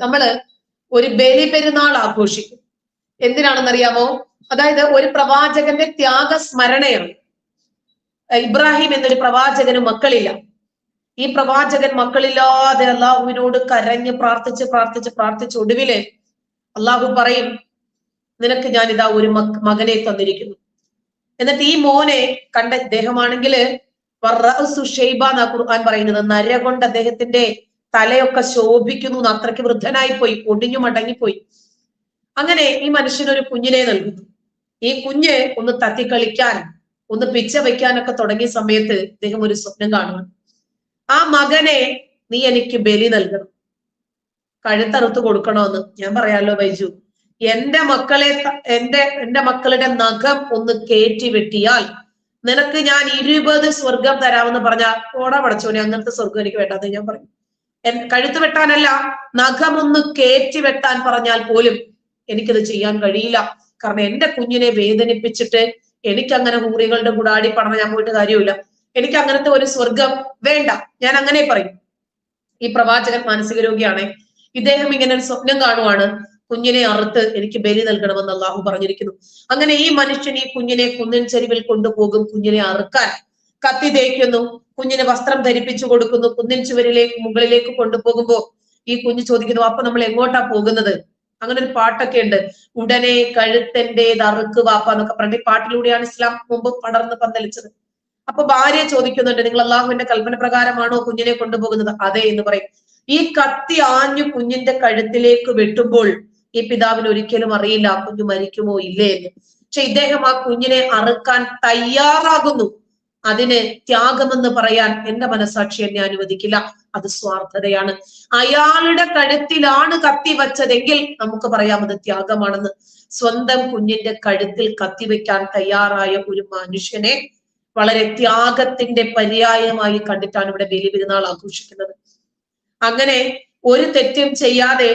നമ്മള് ഒരു ബലി പെരുന്നാൾ ആഘോഷിക്കും. എന്തിനാണെന്നറിയാമോ? അതായത് ഒരു പ്രവാചകന്റെ ത്യാഗസ്മരണയാണ്. ഇബ്രാഹിം എന്നൊരു പ്രവാചകന് മക്കളില്ല. ഈ പ്രവാചകൻ മക്കളില്ലാതെ അള്ളാഹുവിനോട് കരഞ്ഞ് പ്രാർത്ഥിച്ച് ഒടുവില് അള്ളാഹു പറയും, നിനക്ക് ഞാൻ ഇതാ ഒരു മകനെ തന്നിരിക്കുന്നു. എന്നിട്ട് ഈ മോനെ കണ്ട ഇദ്ദേഹമാണെങ്കിൽ എന്നാ ഖുർആൻ പറയുന്നത്, നര കൊണ്ട് അദ്ദേഹത്തിന്റെ തലയൊക്കെ ശോഭിക്കുന്നു, അത്രയ്ക്ക് വൃദ്ധനായി പോയി, ഒടിഞ്ഞു മടങ്ങിപ്പോയി. അങ്ങനെ ഈ മനുഷ്യനൊരു കുഞ്ഞിനെ നൽകുന്നു. ഈ കുഞ്ഞ് ഒന്ന് തത്തിക്കളിക്കാൻ, ഒന്ന് പിച്ച വയ്ക്കാനൊക്കെ തുടങ്ങിയ സമയത്ത് അദ്ദേഹം ഒരു സ്വപ്നം കാണുന്നു. ആ മകനെ നീ എനിക്ക് ബലി നൽകണം, കഴുത്തറുത്ത് കൊടുക്കണമെന്ന്. ഞാൻ പറയാലോ ബൈജു, എന്റെ മക്കളുടെ നഖം ഒന്ന് കയറ്റി വെട്ടിയാൽ നിനക്ക് ഞാൻ 20 സ്വർഗം തരാമെന്ന് പറഞ്ഞാൽ, ഓടാ പടച്ചോനെ, അങ്ങനത്തെ സ്വർഗം എനിക്ക് വേണ്ടാതെ ഞാൻ പറയും. കഴുത്ത് വെട്ടാനല്ല, നഖമൊന്ന് കയറ്റി വെട്ടാൻ പറഞ്ഞാൽ പോലും എനിക്കത് ചെയ്യാൻ കഴിയില്ല. കാരണം എന്റെ കുഞ്ഞിനെ വേദനിപ്പിച്ചിട്ട് എനിക്കങ്ങനെ ഹൂറികളുടെ കൂടാടി പറഞ്ഞ ഞാൻ പോയിട്ട് കാര്യമില്ല. എനിക്ക് അങ്ങനത്തെ ഒരു സ്വർഗം വേണ്ട, ഞാൻ അങ്ങനെ പറയും. ഈ പ്രവാചകൻ മാനസിക രോഗിയാണ്. ഇദ്ദേഹം ഇങ്ങനെ ഒരു സ്വപ്നം കാണുവാണ്, കുഞ്ഞിനെ അറുത്ത് എനിക്ക് ബലി നൽകണമെന്ന് അള്ളാഹു പറഞ്ഞിരിക്കുന്നു. അങ്ങനെ ഈ മനുഷ്യൻ ഈ കുഞ്ഞിനെ കുന്നിൻ ചെരുവിൽ കൊണ്ടുപോകും. കുഞ്ഞിനെ അറുക്കാൻ കത്തി തേക്കുന്നു, കുഞ്ഞിന് വസ്ത്രം ധരിപ്പിച്ചു കൊടുക്കുന്നു. കുന്നിൻ മുകളിലേക്ക് കൊണ്ടുപോകുമ്പോ ഈ കുഞ്ഞ് ചോദിക്കുന്നു, അപ്പൊ നമ്മൾ എങ്ങോട്ടാ പോകുന്നത്? അങ്ങനെ ഒരു പാട്ടൊക്കെ ഉണ്ട്, ഉടനെ കഴുത്തൻ്റേത് അറുക്ക് വാപ്പ എന്നൊക്കെ പറഞ്ഞിട്ട്. ഈ പാട്ടിലൂടെയാണ് ഇസ്ലാം മുമ്പ് പടർന്ന് പന്തലിച്ചത്. അപ്പൊ ഭാര്യ ചോദിക്കുന്നുണ്ട്, നിങ്ങൾ അള്ളാഹുവിന്റെ കൽപ്പന പ്രകാരമാണോ കുഞ്ഞിനെ കൊണ്ടുപോകുന്നത്? അതെ എന്ന് പറയും. ഈ കത്തി ആഞ്ഞു കുഞ്ഞിന്റെ കഴുത്തിലേക്ക് വെട്ടുമ്പോൾ ഈ പിതാവിന് ഒരിക്കലും അറിയില്ല കുഞ്ഞു മരിക്കുമോ ഇല്ലേ എന്ന്. പക്ഷെ ഇദ്ദേഹം ആ കുഞ്ഞിനെ അറുക്കാൻ തയ്യാറാകുന്നു. അതിന് ത്യാഗമെന്ന് പറയാൻ എന്റെ മനസാക്ഷി എന്നെ അനുവദിക്കില്ല. അത് സ്വാർത്ഥതയാണ്. അയാളുടെ കഴുത്തിലാണ് കത്തി വച്ചതെങ്കിൽ നമുക്ക് പറയാം അത് ത്യാഗമാണെന്ന്. സ്വന്തം കുഞ്ഞിന്റെ കഴുത്തിൽ കത്തിവെക്കാൻ തയ്യാറായ ഒരു മനുഷ്യനെ വളരെ ത്യാഗത്തിന്റെ പര്യായമായി കണ്ടിട്ടാണ് ഇവിടെ ബലി പെരുന്നാൾ ആഘോഷിക്കുന്നത്. അങ്ങനെ ഒരു തെറ്റും ചെയ്യാതെ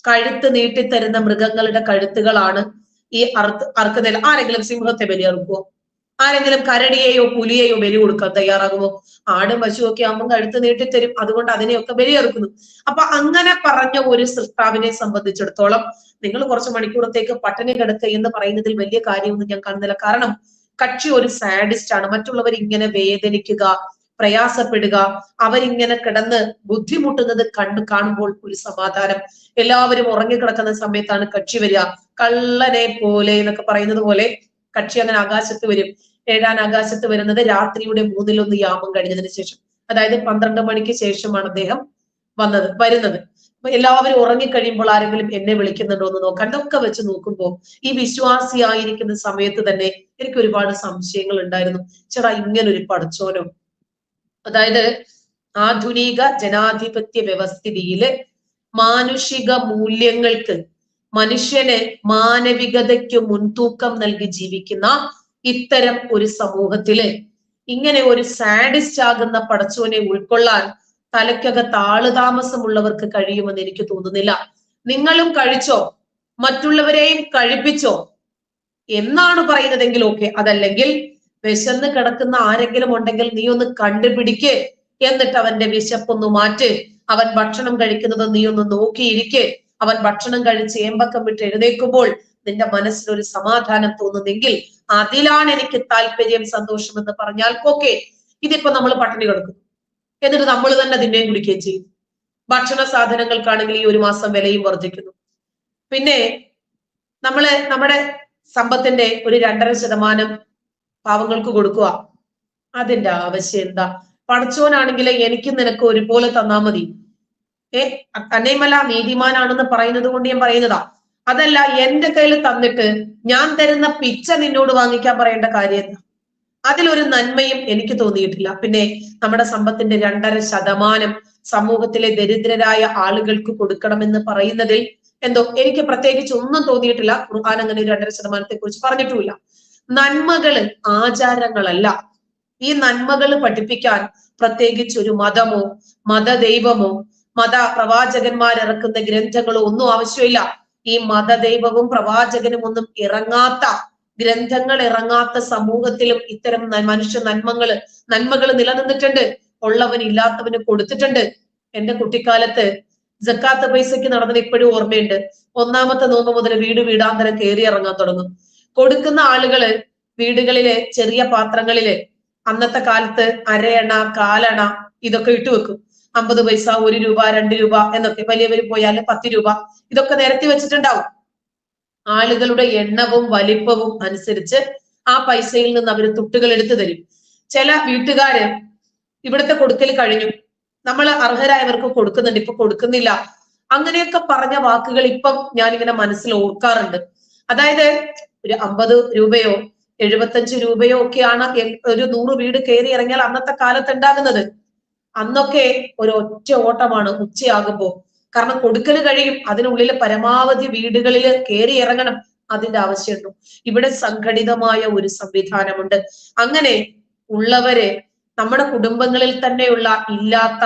കഴുത്ത് നീട്ടിത്തരുന്ന മൃഗങ്ങളുടെ കഴുത്തുകളാണ് ഈ അറുക്കുന്നതിൽ. ആരെങ്കിലും സിംഹത്തെ ബലിയറുക്കുമോ? ആരെങ്കിലും കരടിയെയോ പുലിയെയോ ബലി കൊടുക്കാൻ തയ്യാറാകുമോ? ആടും പശുവൊക്കെ ആകുമ്പോൾ കഴുത്ത് നീട്ടിത്തരും, അതുകൊണ്ട് അതിനെയൊക്കെ ബലിയറുക്കുന്നു. അപ്പൊ അങ്ങനെ പറഞ്ഞ ഒരു സൃഷ്ടാവിനെ സംബന്ധിച്ചിടത്തോളം നിങ്ങൾ കുറച്ച് മണിക്കൂറത്തേക്ക് പട്ടിണി കിടക്കുക എന്ന് പറയുന്നതിൽ വലിയ കാര്യമൊന്നും ഞാൻ കാണുന്നില്ല. കാരണം കക്ഷി ഒരു സാഡിസ്റ്റ് ആണ്. മറ്റുള്ളവർ ഇങ്ങനെ വേദനിക്കുക, പ്രയാസപ്പെടുക, അവരിങ്ങനെ കിടന്ന് ബുദ്ധിമുട്ടുന്നത് കാണുമ്പോൾ ഒരു സമാധാനം. എല്ലാവരും ഉറങ്ങിക്കിടക്കുന്ന സമയത്താണ് കക്ഷി വരിക. കള്ളനെ പോലെ എന്നൊക്കെ പറയുന്നത് പോലെ കക്ഷി അങ്ങനെ ആകാശത്ത് വരും. 7-ാം ആകാശത്ത് വരുന്നത് രാത്രിയുടെ 1/3 യാമം കഴിഞ്ഞതിന് ശേഷം, അതായത് 12 മണിക്ക് ശേഷമാണ് അദ്ദേഹം വരുന്നത്. അപ്പൊ എല്ലാവരും ഉറങ്ങിക്കഴിയുമ്പോൾ ആരെങ്കിലും എന്നെ വിളിക്കുന്നുണ്ടോ എന്ന് നോക്കാൻ. ഇതൊക്കെ വെച്ച് നോക്കുമ്പോൾ ഈ വിശ്വാസിയായിരിക്കുന്ന സമയത്ത് തന്നെ എനിക്ക് ഒരുപാട് സംശയങ്ങൾ ഉണ്ടായിരുന്നു. ചേട്ടാ, ഇങ്ങനൊരു പടച്ചോനോ? അതായത് ആധുനിക ജനാധിപത്യ വ്യവസ്ഥിതിയില് മാനുഷിക മൂല്യങ്ങൾക്ക്, മനുഷ്യന് മാനവികതയ്ക്ക് മുൻതൂക്കം നൽകി ജീവിക്കുന്ന ഇത്തരം ഒരു സമൂഹത്തില് ഇങ്ങനെ ഒരു സാഡിസ്റ്റ് ആകുന്ന പടച്ചോനെ ഉൾക്കൊള്ളാൻ തലയ്ക്കകത്ത് ആളുതാമസമുള്ളവർക്ക് കഴിയുമെന്ന് എനിക്ക് തോന്നുന്നില്ല. നിങ്ങളും കഴിച്ചോ, മറ്റുള്ളവരെയും കഴിപ്പിച്ചോ എന്നാണ് പറയുന്നതെങ്കിൽ ഓക്കെ. അതല്ലെങ്കിൽ വിശന്ന് കിടക്കുന്ന ആരെങ്കിലും ഉണ്ടെങ്കിൽ നീ ഒന്ന് കണ്ടുപിടിക്ക്, എന്നിട്ട് അവന്റെ വിശപ്പൊന്ന് മാറ്റ്. അവൻ ഭക്ഷണം കഴിക്കുന്നത് നീ ഒന്ന് നോക്കിയിരിക്കെ. അവൻ ഭക്ഷണം കഴിച്ച് ഏമ്പക്കം വിട്ട് എഴുന്നേൽക്കുമ്പോൾ നിന്റെ മനസ്സിലൊരു സമാധാനം തോന്നുന്നെങ്കിൽ അതിലാണ് എനിക്ക് താല്പര്യം, സന്തോഷം എന്ന് പറഞ്ഞാൽ ഓക്കെ. ഇതിപ്പോ നമ്മൾ പട്ടിണി കിടക്കുന്നു, എന്നിട്ട് നമ്മൾ തന്നെ തിന്നുകയും കുടിക്കുകയും ചെയ്യും. ഭക്ഷണ സാധനങ്ങൾക്കാണെങ്കിൽ ഈ ഒരു മാസം വിലയും വർദ്ധിക്കുന്നു. പിന്നെ നമ്മുടെ സമ്പത്തിന്റെ ഒരു 2.5% പാവങ്ങൾക്ക് കൊടുക്കുക. അതിന്റെ ആവശ്യം എന്താ? പടച്ചോനാണെങ്കിൽ എനിക്കും നിനക്ക് ഒരുപോലെ തന്നാ മതി. തന്നെയുമല്ല, നീതിമാനാണെന്ന് പറയുന്നത് കൊണ്ട് ഞാൻ പറയുന്നതാ. അതല്ല, എന്റെ കയ്യിൽ തന്നിട്ട് ഞാൻ തരുന്ന പിച്ച നിന്നോട് വാങ്ങിക്കാൻ പറയേണ്ട കാര്യം എന്താ? അതിലൊരു നന്മയും എനിക്ക് തോന്നിയിട്ടില്ല. പിന്നെ നമ്മുടെ സമ്പത്തിന്റെ 2.5% സമൂഹത്തിലെ ദരിദ്രരായ ആളുകൾക്ക് കൊടുക്കണമെന്ന് പറയുന്നതിൽ എന്തോ എനിക്ക് പ്രത്യേകിച്ച് ഒന്നും തോന്നിയിട്ടില്ല. ഖുർആൻ അങ്ങനെ 2.5% കുറിച്ച് പറഞ്ഞിട്ടുമില്ല. നന്മകള് ആചാരങ്ങളല്ല. ഈ നന്മകൾ പഠിപ്പിക്കാൻ പ്രത്യേകിച്ച് ഒരു മതമോ മതദൈവമോ പ്രവാചകന്മാരിറക്കുന്ന ഗ്രന്ഥങ്ങളോ ഒന്നും ആവശ്യമില്ല. ഈ മതദൈവവും പ്രവാചകനും ഒന്നും ഇറങ്ങാത്ത, ഗ്രന്ഥങ്ങൾ ഇറങ്ങാത്ത സമൂഹത്തിലും ഇത്തരം മനുഷ്യ നന്മകൾ നിലനിന്നിട്ടുണ്ട്. ഉള്ളവന് ഇല്ലാത്തവന് കൊടുത്തിട്ടുണ്ട്. എന്റെ കുട്ടിക്കാലത്ത് ജക്കാത്ത് പൈസയ്ക്ക് നടന്നത് ഇപ്പോഴും ഓർമ്മയുണ്ട്. ഒന്നാമത്തെ നോമ്പ് മുതൽ വീട് വീടാന്തരം കയറി ഇറങ്ങാൻ തുടങ്ങും. കൊടുക്കുന്ന ആളുകള് വീടുകളിലെ ചെറിയ പാത്രങ്ങളില് അന്നത്തെ കാലത്ത് അരയണ, കാലണ ഇതൊക്കെ ഇട്ടുവെക്കും. 50 പൈസ, 1 രൂപ, 2 രൂപ എന്നൊക്കെ. വലിയവര് പോയാൽ 10 രൂപ ഇതൊക്കെ നിരത്തി വെച്ചിട്ടുണ്ടാവും. ആളുകളുടെ എണ്ണവും വലിപ്പവും അനുസരിച്ച് ആ പൈസയിൽ നിന്ന് അവർ തുട്ടുകൾ എടുത്തു തരും. ചില വീട്ടുകാര് ഇവിടുത്തെ കൊടുക്കൽ കഴിഞ്ഞു, നമ്മൾ അർഹരായവർക്ക് കൊടുക്കുന്നുണ്ട്, ഇപ്പൊ കൊടുക്കുന്നില്ല, അങ്ങനെയൊക്കെ പറഞ്ഞ വാക്കുകൾ ഇപ്പം ഞാനിങ്ങനെ മനസ്സിൽ ഓർക്കാറുണ്ട്. അതായത് ഒരു 50 രൂപയോ 75 രൂപയോ ഒക്കെയാണ് ഒരു 100 വീട് കയറി ഇറങ്ങിയാൽ അന്നത്തെ കാലത്ത് ഉണ്ടാകുന്നത്. അന്നൊക്കെ ഒരു ഒറ്റ ഓട്ടമാണ് ഉച്ചയാകുമ്പോ. കാരണം കൊടുക്കൽ കഴിയും, അതിനുള്ളിൽ പരമാവധി വീടുകളിൽ കയറി ഇറങ്ങണം, അതിന്റെ ആവശ്യമുണ്ടോ? ഇവിടെ സംഘടിതമായ ഒരു സംവിധാനമുണ്ട്. അങ്ങനെ ഉള്ളവരെ നമ്മുടെ കുടുംബങ്ങളിൽ തന്നെയുള്ള ഇല്ലാത്ത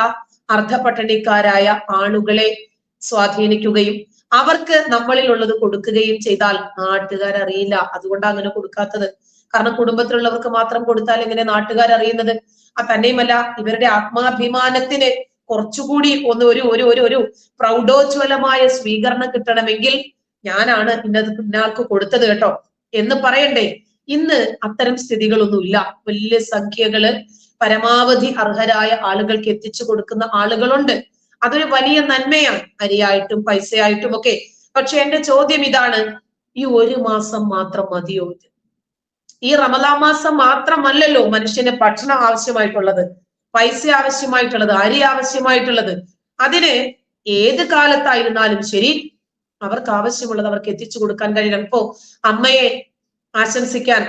അർദ്ധപട്ടണിക്കാരായ ആളുകളെ സ്വാധീനിക്കുകയും അവർക്ക് നമ്മളിൽ ഉള്ളത് കൊടുക്കുകയും ചെയ്താൽ നാട്ടുകാരറിയില്ല. അതുകൊണ്ടാണ് അങ്ങനെ കൊടുക്കാത്തത്. കാരണം കുടുംബത്തിലുള്ളവർക്ക് മാത്രം കൊടുത്താൽ എങ്ങനെ നാട്ടുകാരറിയുന്നത്? തന്നെയുമല്ല, ഇവരുടെ ആത്മാഭിമാനത്തിന് കുറച്ചുകൂടി ഒന്ന് ഒരു പ്രൗഢോജ്വലമായ സ്വീകരണം കിട്ടണമെങ്കിൽ ഞാനാണ് ഇന്നയാൾക്ക് കൊടുത്തത് കേട്ടോ എന്ന് പറയണ്ടേ. ഇന്ന് അത്തരം സ്ഥിതികളൊന്നുമില്ല. വലിയ സംഖ്യകള് പരമാവധി അർഹരായ ആളുകൾക്ക് എത്തിച്ചു കൊടുക്കുന്ന ആളുകളുണ്ട്. അതൊരു വലിയ നന്മയാണ്, അരിയായിട്ടും പൈസയായിട്ടും ഒക്കെ. പക്ഷെ എന്റെ ചോദ്യം ഇതാണ്, ഈ 1 മാസം മാത്രം മതിയോ? ഈ റമദാൻ മാസം മാത്രമല്ലല്ലോ മനുഷ്യന് ഭക്ഷണം ആവശ്യമായിട്ടുള്ളത്, പൈസ ആവശ്യമായിട്ടുള്ളത്, അരി ആവശ്യമായിട്ടുള്ളത്. അതിന് ഏത് കാലത്തായിരുന്നാലും ശരി അവർക്ക് ആവശ്യമുള്ളത് അവർക്ക് എത്തിച്ചു കൊടുക്കാൻ കഴിയണം. ഇപ്പോ അമ്മയെ ആശംസിക്കാൻ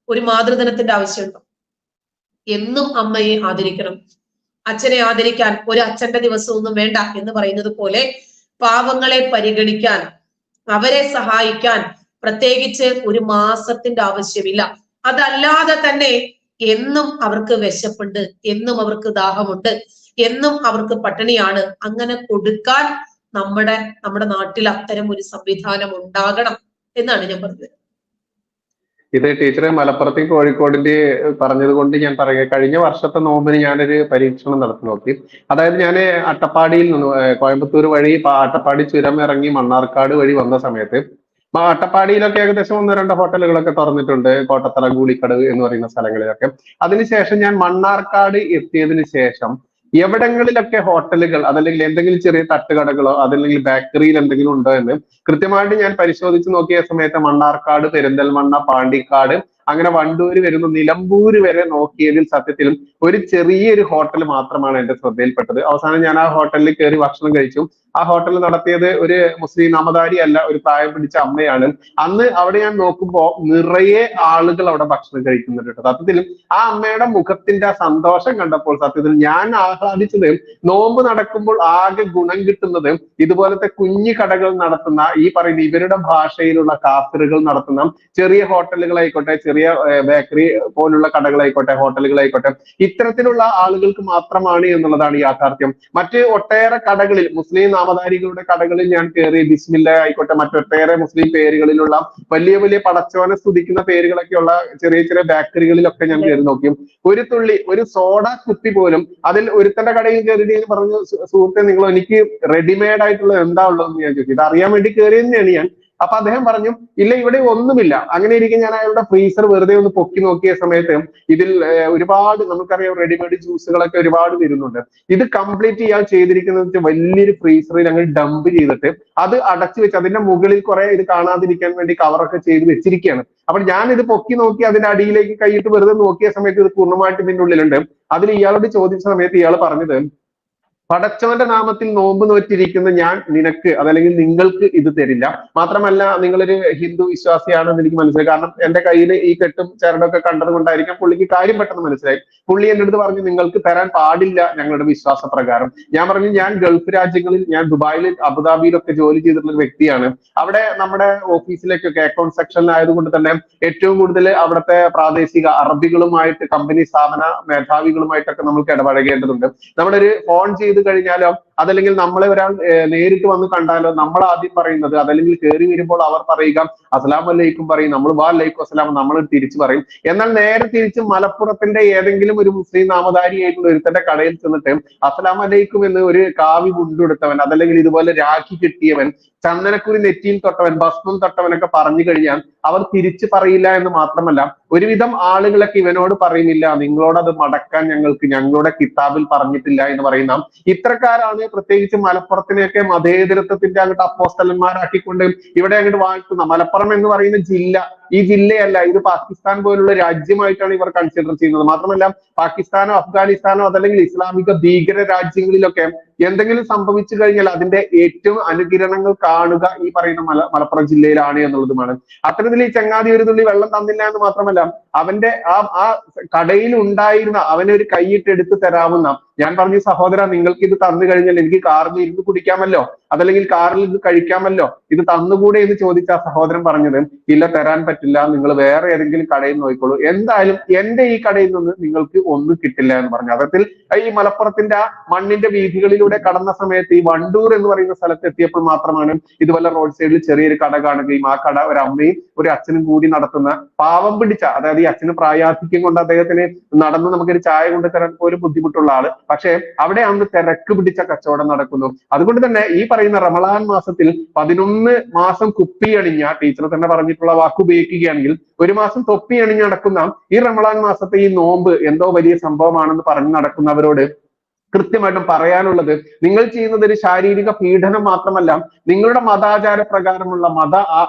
ഒരു മാതൃദിനത്തിന്റെ ആവശ്യമുണ്ടോ? എന്നും അമ്മയെ ആദരിക്കണം. അച്ഛനെ ആദരിക്കാൻ ഒരു അച്ഛന്റെ ദിവസമൊന്നും വേണ്ട എന്ന് പറയുന്നത് പോലെ പാവങ്ങളെ പരിഗണിക്കാൻ, അവരെ സഹായിക്കാൻ പ്രത്യേകിച്ച് ഒരു മാസത്തിന്റെ ആവശ്യമില്ല. അതല്ലാതെ തന്നെ എന്നും അവർക്ക് വിശപ്പുണ്ട്, എന്നും അവർക്ക് ദാഹമുണ്ട്, എന്നും അവർക്ക് പട്ടിണിയാണ്. അങ്ങനെ കൊടുക്കാൻ നമ്മുടെ നാട്ടിൽ അത്തരം ഒരു സംവിധാനം ഉണ്ടാകണം എന്നാണ് ഞാൻ പറഞ്ഞത്. ഇത് ടീച്ചറെ മലപ്പുറത്തേക്ക് കോഴിക്കോടിന്റെ പറഞ്ഞത് കൊണ്ട് ഞാൻ പറയുക, കഴിഞ്ഞ വർഷത്തെ നോമ്പിന് ഞാനൊരു പരീക്ഷണം നടത്തി നോക്കി. അതായത് ഞാൻ അട്ടപ്പാടിയിൽ നിന്ന് കോയമ്പത്തൂർ വഴി അട്ടപ്പാടി ചുരം ഇറങ്ങി മണ്ണാർക്കാട് വഴി വന്ന സമയത്ത് അട്ടപ്പാടിയിലൊക്കെ ഏകദേശം 1-2 ഹോട്ടലുകളൊക്കെ തുറന്നിട്ടുണ്ട്, കോട്ടത്തറ, ഗൂളിക്കടവ് എന്ന് പറയുന്ന സ്ഥലങ്ങളിലൊക്കെ. അതിനുശേഷം ഞാൻ മണ്ണാർക്കാട് എത്തിയതിനു ശേഷം എവിടങ്ങളിലൊക്കെ ഹോട്ടലുകൾ അതല്ലെങ്കിൽ എന്തെങ്കിലും ചെറിയ തട്ടുകടകളോ അതല്ലെങ്കിൽ ബേക്കറിയിൽ എന്തെങ്കിലും ഉണ്ടോ എന്ന് കൃത്യമായിട്ട് ഞാൻ പരിശോധിച്ച് നോക്കിയ സമയത്ത് മണ്ണാർക്കാട്, പെരിന്തൽമണ്ണ, പാണ്ടിക്കാട്, അങ്ങനെ വണ്ടൂര് വരുന്ന നിലമ്പൂര് വരെ നോക്കിയതിൽ സത്യത്തിലും ഒരു ചെറിയൊരു ഹോട്ടൽ മാത്രമാണ് എന്റെ ശ്രദ്ധയിൽപ്പെട്ടത്. അവസാനം ഞാൻ ആ ഹോട്ടലിൽ കയറി ഭക്ഷണം കഴിച്ചു. ആ ഹോട്ടൽ നടത്തിയത് ഒരു മുസ്ലിം നാമധാരി അല്ല, ഒരു പ്രായം പിടിച്ച അമ്മയാണ്. അന്ന് അവിടെ ഞാൻ നോക്കുമ്പോൾ നിറയെ ആളുകൾ അവിടെ ഭക്ഷണം കഴിക്കുന്നുണ്ട് കേട്ടോ. സത്യത്തിലും ആ അമ്മയുടെ മുഖത്തിന്റെ ആ സന്തോഷം കണ്ടപ്പോൾ സത്യത്തിൽ ഞാൻ ആഹ്ലാദിച്ചത്, നോമ്പ് നടക്കുമ്പോൾ ആകെ ഗുണം കിട്ടുന്നത് ഇതുപോലത്തെ കുഞ്ഞു കടകൾ നടത്തുന്ന, ഈ പറയുന്ന ഇവരുടെ ഭാഷയിലുള്ള കാഫിറുകൾ നടത്തുന്ന ചെറിയ ഹോട്ടലുകളായിക്കോട്ടെ, ചെറിയ ബേക്കറി പോലുള്ള കടകളായിക്കോട്ടെ, ഹോട്ടലുകളായിക്കോട്ടെ, ഇത്തരത്തിലുള്ള ആളുകൾക്ക് മാത്രമാണ് എന്നുള്ളതാണ് യാഥാർത്ഥ്യം. മറ്റ് ഒട്ടേറെ കടകളിൽ, മുസ്ലിം നാമധാരികളുടെ കടകളിൽ ഞാൻ കയറി, ബിസ്മില്ല ആയിക്കോട്ടെ, മറ്റൊട്ടേറെ മുസ്ലിം പേരുകളിലുള്ള വലിയ വലിയ പടച്ചോനെ സ്തുതിക്കുന്ന പേരുകളൊക്കെയുള്ള ചെറിയ ചെറിയ ബേക്കറികളിലൊക്കെ ഞാൻ കയറി നോക്കി. ഒരു തുള്ളി, ഒരു സോഡ കുപ്പി പോലും, അതിൽ ഒരുത്തന്റെ കടയിൽ കയറി പറഞ്ഞു, സുഹൃത്തെ നിങ്ങൾ എനിക്ക് റെഡിമെയ്ഡ് ആയിട്ടുള്ളത് എന്താ ഉള്ളതെന്ന് ഞാൻ ചോദിച്ചു. ഇത് അറിയാൻ വേണ്ടി കയറി തന്നെയാണ് ഞാൻ. അപ്പൊ അദ്ദേഹം പറഞ്ഞു, ഇല്ല ഇവിടെ ഒന്നുമില്ല. അങ്ങനെ ഇരിക്കും ഞാൻ അയാളുടെ ഫ്രീസർ വെറുതെ ഒന്ന് പൊക്കി നോക്കിയ സമയത്ത് ഇതിൽ ഒരുപാട്, നമുക്കറിയാം റെഡിമെയ്ഡ് ജ്യൂസുകളൊക്കെ ഒരുപാട് വരുന്നുണ്ട്. ഇത് കംപ്ലീറ്റ് ഇയാൾ ചെയ്തിരിക്കുന്നത് വലിയൊരു ഫ്രീസറിൽ അങ്ങ് ഡംപ് ചെയ്തിട്ട് അത് അടച്ചു വെച്ച് അതിന്റെ മുകളിൽ കുറെ ഇത് കാണാതിരിക്കാൻ വേണ്ടി കവറൊക്കെ ചെയ്ത് വെച്ചിരിക്കുകയാണ്. അപ്പൊ ഞാൻ ഇത് പൊക്കി നോക്കി അതിന്റെ അടിയിലേക്ക് കൈയിട്ട് വെറുതെ നോക്കിയ സമയത്ത് ഇത് പൂർണ്ണമായിട്ട് ഇതിന്റെ ഉള്ളിലുണ്ട്. അതിൽ ഇയാളോട് ചോദിച്ച സമയത്ത് ഇയാൾ പറഞ്ഞത്, പടച്ചവന്റെ നാമത്തിൽ നോമ്പ് നോറ്റിരിക്കുന്ന ഞാൻ നിനക്ക് അതല്ലെങ്കിൽ നിങ്ങൾക്ക് ഇത് തരില്ല. മാത്രമല്ല നിങ്ങളൊരു ഹിന്ദു വിശ്വാസിയാണെന്ന് എനിക്ക് മനസ്സിലായി. കാരണം എന്റെ കയ്യിൽ ഈ കെട്ടും ചരടൊക്കെ കണ്ടത് കൊണ്ടായിരിക്കാം പുള്ളിക്ക് കാര്യം പെട്ടെന്ന് മനസ്സിലായി. പുള്ളി എൻ്റെ അടുത്ത് പറഞ്ഞു, നിങ്ങൾക്ക് തരാൻ പാടില്ല ഞങ്ങളുടെ വിശ്വാസ പ്രകാരം. ഞാൻ പറഞ്ഞു, ഞാൻ ഗൾഫ് രാജ്യങ്ങളിൽ, ഞാൻ ദുബായിലും അബുദാബിയിലൊക്കെ ജോലി ചെയ്തിട്ടുള്ള വ്യക്തിയാണ്. അവിടെ നമ്മുടെ ഓഫീസിലേക്കൊക്കെ അക്കൗണ്ട് സെക്ഷനിലായതുകൊണ്ട് തന്നെ ഏറ്റവും കൂടുതൽ അവിടുത്തെ പ്രാദേശിക അറബികളുമായിട്ട്, കമ്പനി സ്ഥാപന മേധാവികളുമായിട്ടൊക്കെ നമുക്ക് ഇടപഴകേണ്ടതുണ്ട്. നമ്മളൊരു ഫോൺ ചെയ്ത് കഴിഞ്ഞാലോ അതല്ലെങ്കിൽ നമ്മളെ ഒരാൾ നേരിട്ട് വന്ന് കണ്ടാലോ നമ്മൾ ആദ്യം പറയുന്നത്, അതല്ലെങ്കിൽ കയറി വരുമ്പോൾ അവർ പറയുക അസ്സലാമു അലൈക്കും പറയും, നമ്മൾ വാ അലൈക്കും അസ്സലാം നമ്മൾ തിരിച്ചു പറയും. എന്നാൽ നേരെ തിരിച്ച് മലപ്പുറത്തിന്റെ ഏതെങ്കിലും ഒരു മുസ്ലിം നാമധാരിയായിട്ടുള്ള ഒരുത്തന്റെ കടയിൽ ചെന്നിട്ട് അസ്സലാമു അലൈക്കും എന്ന് ഒരു കാവി മുണ്ടെടുത്തവൻ, അതല്ലെങ്കിൽ ഇതുപോലെ രാഖി കെട്ടിയവൻ, ചന്ദനക്കുറി നെറ്റിയിൽ തൊട്ടവൻ, ഭസ്മം തൊട്ടവനൊക്കെ പറഞ്ഞു കഴിഞ്ഞാൽ അവർ തിരിച്ചു പറയില്ല എന്ന് മാത്രമല്ല ഒരുവിധം ആളുകളൊക്കെ ഇവനോട് പറയുന്നില്ല, നിങ്ങളോട് അത് മടക്കാൻ ഞങ്ങളുടെ കിതാബിൽ പറഞ്ഞിട്ടില്ല എന്ന് പറയുന്ന ഇത്തരക്കാരാണ് പ്രത്യേകിച്ച് മലപ്പുറത്തിനെയൊക്കെ മതേതരത്വത്തിന്റെ അങ്ങോട്ട് അപ്പോസ്തലന്മാരാക്കിക്കൊണ്ട് ഇവിടെ അങ്ങോട്ട് വാഴ്ത്തുന്ന. മലപ്പുറം എന്ന് പറയുന്ന ജില്ല ഈ ജില്ലയല്ല, ഇത് പാകിസ്ഥാൻ പോലുള്ള രാജ്യമായിട്ടാണ് ഇവർ കൺസിഡർ ചെയ്യുന്നത്. മാത്രമല്ല പാകിസ്ഥാനോ അഫ്ഗാനിസ്ഥാനോ അതല്ലെങ്കിൽ ഇസ്ലാമിക ഭീകര രാജ്യങ്ങളിലൊക്കെ എന്തെങ്കിലും സംഭവിച്ചു കഴിഞ്ഞാൽ അതിന്റെ ഏറ്റവും അനുകിരണങ്ങൾ കാണുക ഈ പറയുന്ന മലപ്പുറം ജില്ലയിലാണ് എന്നുള്ളതുമാണ്. അത്തരത്തിൽ ഈ ചങ്ങാതി ഒരു തുള്ളി വെള്ളം തന്നില്ല എന്ന് മാത്രമല്ല അവന്റെ ആ കടയിൽ ഉണ്ടായിരുന്ന അവനൊരു കൈയിട്ട് എടുത്തു തരാവുന്ന, ഞാൻ പറഞ്ഞു സഹോദര നിങ്ങൾക്ക് ഇത് തന്നു കഴിഞ്ഞാൽ എനിക്ക് കാറിൽ ഇരുന്ന് കുടിക്കാമല്ലോ, അതല്ലെങ്കിൽ കാറിൽ ഇത് കഴിക്കാമല്ലോ, ഇത് തന്നുകൂടെ എന്ന് ചോദിച്ച ആ സഹോദരൻ പറഞ്ഞത് ഇല്ല തരാൻ പറ്റില്ല, നിങ്ങൾ വേറെ ഏതെങ്കിലും കടയിൽ നോക്കിക്കോളൂ, എന്തായാലും എന്റെ ഈ കടയിൽ നിന്ന് നിങ്ങൾക്ക് ഒന്നും കിട്ടില്ല എന്ന് പറഞ്ഞു. അത്തരത്തിൽ ഈ മലപ്പുറത്തിന്റെ ആ മണ്ണിന്റെ വീഥികളിലൂടെ കടന്ന സമയത്ത് ഈ വണ്ടൂർ എന്ന് പറയുന്ന സ്ഥലത്ത് എത്തിയപ്പോൾ മാത്രമാണ് ഇതുപോലെ റോഡ് സൈഡിൽ ചെറിയൊരു കട കാണുകയും ആ കട ഒരു അമ്മയും ഒരു അച്ഛനും കൂടി നടത്തുന്ന പാവം പിടിച്ച, അതായത് ഈ അച്ഛന് പ്രായാധിക്യം കൊണ്ട് അദ്ദേഹത്തിന് നടന്ന് നമുക്കൊരു ചായ കൊണ്ട് തരാൻ പോലും ബുദ്ധിമുട്ടുള്ള ആള്, പക്ഷെ അവിടെ അന്ന് തിരക്ക് പിടിച്ച കച്ചവടം നടക്കുന്നു. അതുകൊണ്ട് തന്നെ ഈ പറയുന്ന റമളാൻ മാസത്തിൽ 11 മാസം കുപ്പി അണിഞ്ഞ, ടീച്ചർ തന്നെ പറഞ്ഞിട്ടുള്ള വാക്ക് ഉപയോഗിക്കുകയാണെങ്കിൽ 1 മാസം തൊപ്പി അണിഞ്ഞ് നടക്കുന്ന ഈ റമളാൻ മാസത്തെ ഈ നോമ്പ് എന്തോ വലിയ സംഭവമാണെന്ന് പറഞ്ഞു നടക്കുന്നവരോട് കൃത്യമായിട്ടും പറയാനുള്ളത്, നിങ്ങൾ ചെയ്യുന്നത് ഒരു ശാരീരിക പീഡനം മാത്രമല്ല, നിങ്ങളുടെ മതാചാര പ്രകാരമുള്ള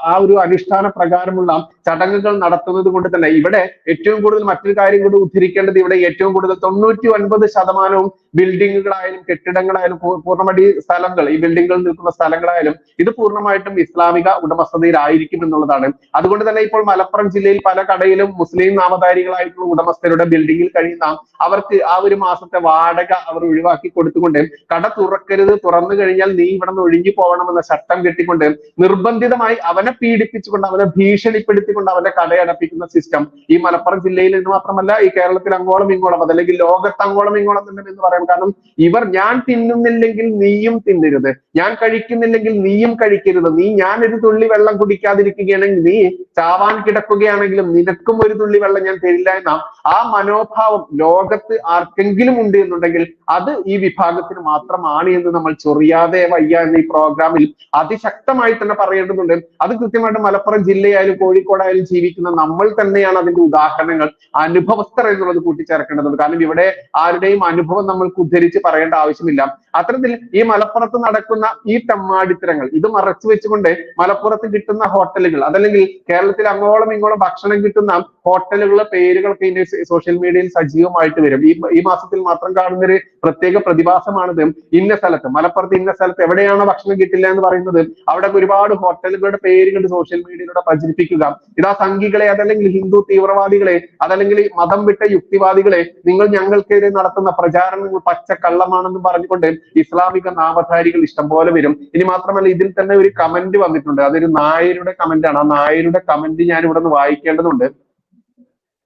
ആ ഒരു അനുഷ്ഠാന പ്രകാരമുള്ള ചടങ്ങുകൾ നടത്തുന്നത് കൊണ്ട് തന്നെ ഇവിടെ ഏറ്റവും കൂടുതൽ മറ്റൊരു കാര്യം കൂടി ഉദ്ധരിക്കേണ്ടത്, ഇവിടെ ഏറ്റവും കൂടുതൽ 99% ബിൽഡിങ്ങുകളായാലും കെട്ടിടങ്ങളായാലും പൂർണ്ണമടി സ്ഥലങ്ങൾ, ഈ ബിൽഡിങ്ങുകൾ നിൽക്കുന്ന സ്ഥലങ്ങളായാലും ഇത് പൂർണ്ണമായിട്ടും ഇസ്ലാമിക ഉടമസ്ഥതയിലായിരിക്കും എന്നുള്ളതാണ്. അതുകൊണ്ട് തന്നെ ഇപ്പോൾ മലപ്പുറം ജില്ലയിൽ പല കടയിലും മുസ്ലിം നാമധാരികളായിട്ടുള്ള ഉടമസ്ഥരുടെ ബിൽഡിങ്ങിൽ കഴിയുന്ന അവർക്ക് ആ ഒരു മാസത്തെ വാടക അവർ ഒഴിവാക്കി കൊടുത്തുകൊണ്ട് കട തുറക്കരുത്, തുറന്നു കഴിഞ്ഞാൽ നീ ഇവിടെ നിന്ന് ഒഴിഞ്ഞു പോകണമെന്ന ചട്ടം കെട്ടിക്കൊണ്ട് നിർബന്ധിതമായി അവനെ പീഡിപ്പിച്ചുകൊണ്ട് അവനെ ഭീഷണിപ്പെടുത്തിക്കൊണ്ട് അവന്റെ കടയടപ്പിക്കുന്ന സിസ്റ്റം ഈ മലപ്പുറം ജില്ലയിൽ എന്ന് മാത്രമല്ല ഈ കേരളത്തിൽ അങ്ങോളം ഇങ്ങോളം അതല്ലെങ്കിൽ ലോകത്ത് അങ്ങോളം ഇങ്ങോളം തന്നെ എന്ന് പറയാം. കാരണം ഇവർ ഞാൻ തിന്നുന്നില്ലെങ്കിൽ നീയും തിന്നരുത്, ഞാൻ കഴിക്കുന്നില്ലെങ്കിൽ നീയും കഴിക്കരുത്, ഞാനൊരു തുള്ളി വെള്ളം കുടിക്കാതിരിക്കുകയാണെങ്കിൽ നീ ചാവാൻ കിടക്കുകയാണെങ്കിലും നിനക്കും ഒരു തുള്ളി വെള്ളം ഞാൻ തരില്ല എന്ന ആ മനോഭാവം ലോകത്ത് ആർക്കെങ്കിലും ഉണ്ട് എന്നുണ്ടെങ്കിൽ അത് ഈ വിഭാഗത്തിന് മാത്രമാണ് എന്ന് നമ്മൾ ചൊറിയാതെ വയ്യ എന്ന ഈ പ്രോഗ്രാമിൽ അതിശക്തമായി തന്നെ പറയേണ്ടതുണ്ട്. അത് കൃത്യമായിട്ട് മലപ്പുറം ജില്ലയായാലും കോഴിക്കോടായാലും ജീവിക്കുന്ന നമ്മൾ തന്നെയാണ് അതിന്റെ ഉദാഹരണങ്ങൾ, അനുഭവസ്ഥർ എന്നുള്ളത് കൂട്ടിച്ചേർക്കേണ്ടതുണ്ട്. കാരണം ഇവിടെ ആരുടെയും അനുഭവം നമ്മൾക്ക് ഉദ്ധരിച്ച് പറയേണ്ട ആവശ്യമില്ല. അത്തരത്തിൽ ഈ മലപ്പുറത്ത് നടക്കുന്ന ഈ തെമ്മാടിത്തരങ്ങൾ ഇത് മറച്ചു വെച്ചുകൊണ്ട് മലപ്പുറത്ത് കിട്ടുന്ന ഹോട്ടലുകൾ അതല്ലെങ്കിൽ കേരളത്തിൽ അങ്ങോളം ഇങ്ങോളം ഭക്ഷണം കിട്ടുന്ന ഹോട്ടലുകളുടെ പേരുകളൊക്കെ ഇതിന്റെ സോഷ്യൽ മീഡിയയിൽ സജീവമായിട്ട് വരും. ഈ മാസത്തിൽ മാത്രം കാണുന്നൊരു പ്രത്യേക പ്രതിഭാസമാണിത്. ഇന്ന സ്ഥലത്ത് മലപ്പുറത്ത് ഇന്ന സ്ഥലത്ത് എവിടെയാണോ ഭക്ഷണം കിട്ടില്ല എന്ന് പറയുന്നത് അവിടെ ഒരുപാട് ഹോട്ടലുകളുടെ പേരുകൾ സോഷ്യൽ മീഡിയയിലൂടെ പ്രചരിപ്പിക്കുക. ഇതാ സംഘികളെ അതല്ലെങ്കിൽ ഹിന്ദു തീവ്രവാദികളെ അതല്ലെങ്കിൽ മതം വിട്ട യുക്തിവാദികളെ നിങ്ങൾ ഞങ്ങൾക്കെതിരെ നടത്തുന്ന പ്രചാരണങ്ങൾ പച്ചക്കള്ളമാണെന്ന് പറഞ്ഞുകൊണ്ട് ഇസ്ലാമിക നാമധാരികൾ ഇഷ്ടംപോലെ വരും. ഇനി മാത്രമല്ല ഇതിൽ തന്നെ ഒരു കമന്റ് വന്നിട്ടുണ്ട്, അതൊരു നായരുടെ കമന്റ് ആണ്. ആ നായരുടെ കമന്റ് ഞാൻ ഇവിടെ നിന്ന് വായിക്കേണ്ടതുണ്ട്.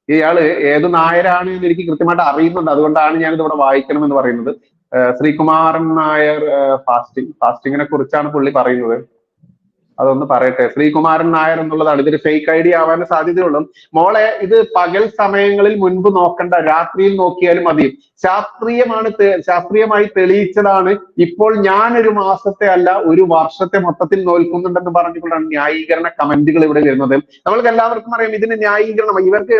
ഇയാള് ഏത് നായരാണ് എന്ന് എനിക്ക് കൃത്യമായിട്ട് അറിയുന്നുണ്ട്, അതുകൊണ്ടാണ് ഞാനിത് ഇവിടെ വായിക്കണം എന്ന് പറയുന്നത്. ശ്രീകുമാരൻ നായർ ഫാസ്റ്റിങ്ങിനെ കുറിച്ചാണ് പുള്ളി പറയുന്നത്. അതൊന്ന് പറയട്ടെ. ശ്രീകുമാരൻ നായർ എന്നുള്ളതാണ്. ഇതൊരു ഫേക്ക് ഐഡി ആവാൻ സാധ്യതയുള്ളൂ. മോളെ ഇത് പകൽ സമയങ്ങളിൽ മുൻപ് നോക്കണ്ട, രാത്രിയിൽ നോക്കിയാലും മതി. ശാസ്ത്രീയമായി തെളിയിച്ചതാണ്. ഇപ്പോൾ ഞാൻ ഒരു മാസത്തെ അല്ല ഒരു വർഷത്തെ മൊത്തത്തിൽ നോൽക്കുന്നുണ്ടെന്ന് പറഞ്ഞുകൊണ്ടാണ് ന്യായീകരണ കമന്റുകൾ ഇവിടെ വരുന്നത്. നമ്മൾക്ക് എല്ലാവർക്കും അറിയാം ഇതിന് ന്യായീകരണം. ഇവർക്ക്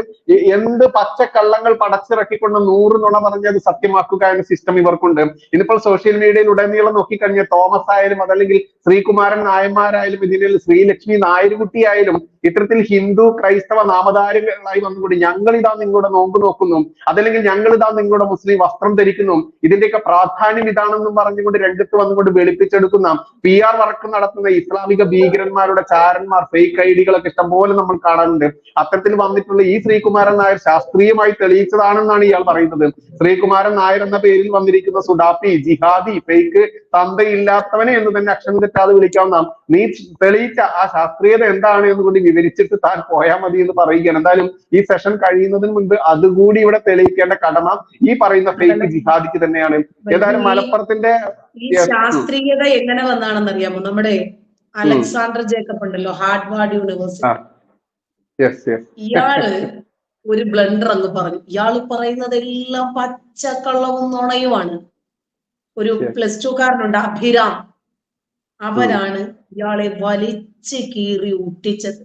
എന്ത് പച്ചക്കള്ളങ്ങൾ പടച്ചിറക്കിക്കൊണ്ട് 100 നുണ പറഞ്ഞത് സത്യമാക്കുക എന്ന സിസ്റ്റം ഇവർക്കുണ്ട്. ഇതിപ്പോൾ സോഷ്യൽ മീഡിയയിൽ ഉടനീളം നോക്കിക്കഴിഞ്ഞാൽ തോമസ് ആയാലും അതല്ലെങ്കിൽ ശ്രീകുമാരൻ നായന്മാരായാലും ഇതിൽ ശ്രീലക്ഷ്മി നായരുകുട്ടി ആയാലും ഇത്തരത്തിൽ ഹിന്ദു ക്രൈസ്തവ നാമധാരങ്ങളായി വന്നുകൊണ്ട് ഞങ്ങളിതാ നിങ്ങളുടെ നോമ്പ് നോക്കുന്നു, അതല്ലെങ്കിൽ ഞങ്ങളിതാ നിങ്ങളുടെ മുസ്ലിം വസ്ത്രം ധരിക്കുന്നു, ഇതിന്റെയൊക്കെ പ്രാധാന്യം ഇതാണെന്നും പറഞ്ഞുകൊണ്ട് രംഗത്ത് വന്നുകൊണ്ട് വെളുപ്പിച്ചെടുക്കുന്ന PR വർക്ക് നടത്തുന്ന ഇസ്ലാമിക ഭീകരന്മാരുടെ ചാരന്മാർ ഫേക്ക് ഐഡികളൊക്കെ ഇഷ്ടംപോലെ നമ്മൾ കാണാനുണ്ട്. അത്തരത്തിൽ വന്നിട്ടുള്ള ഈ ശ്രീകുമാരൻ നായർ ശാസ്ത്രീയമായി തെളിയിച്ചതാണെന്നാണ് ഇയാൾ പറയുന്നത്. ശ്രീകുമാരൻ നായർ എന്ന പേരിൽ വന്നിരിക്കുന്ന സുഡാപ്പി, ജിഹാദി, ഫേക്ക് തന്തയില്ലാത്തവനെ എന്ന് തന്നെ അക്ഷരം തെറ്റാതെ വിളിക്കാവുന്ന നീ തെളിയിച്ച ആ ശാസ്ത്രീയത എന്താണ് എന്ന് കൂടി വിവരിച്ചിട്ട് താൻ പോയാൽ മതി എന്ന് പറയുകയാണ്. എന്തായാലും ഈ സെഷൻ കഴിയുന്നതിന് മുൻപ് അതുകൂടി ഇവിടെ തെളിയിക്കേണ്ട കടമ ഈ പറയുന്ന ഫേക്ക് ജിഹാദിക്ക് തന്നെയാണ്. ഏതായാലും മലപ്പുറത്തിന്റെ ഈ ശാസ്ത്രീയത എങ്ങനെ വന്നാണെന്ന് അറിയാമോ? നമ്മുടെ അലക്സാണ്ടർ ജേക്കബ് ഉണ്ടല്ലോ, ഹാർഡ്വാർഡ് യൂണിവേഴ്സിറ്റി, ഇയാള് ഒരു ബ്ലണ്ടർ അങ്ങ് പറഞ്ഞു. ഇയാള് പറയുന്നതെല്ലാം പച്ചക്കള്ളവും നുണയുമാണ്. ഒരു +2 കാരനുണ്ട് അഭിരാം, അവരാണ് ഇയാളെ വലിച്ചു കീറി ഒട്ടിച്ചത്.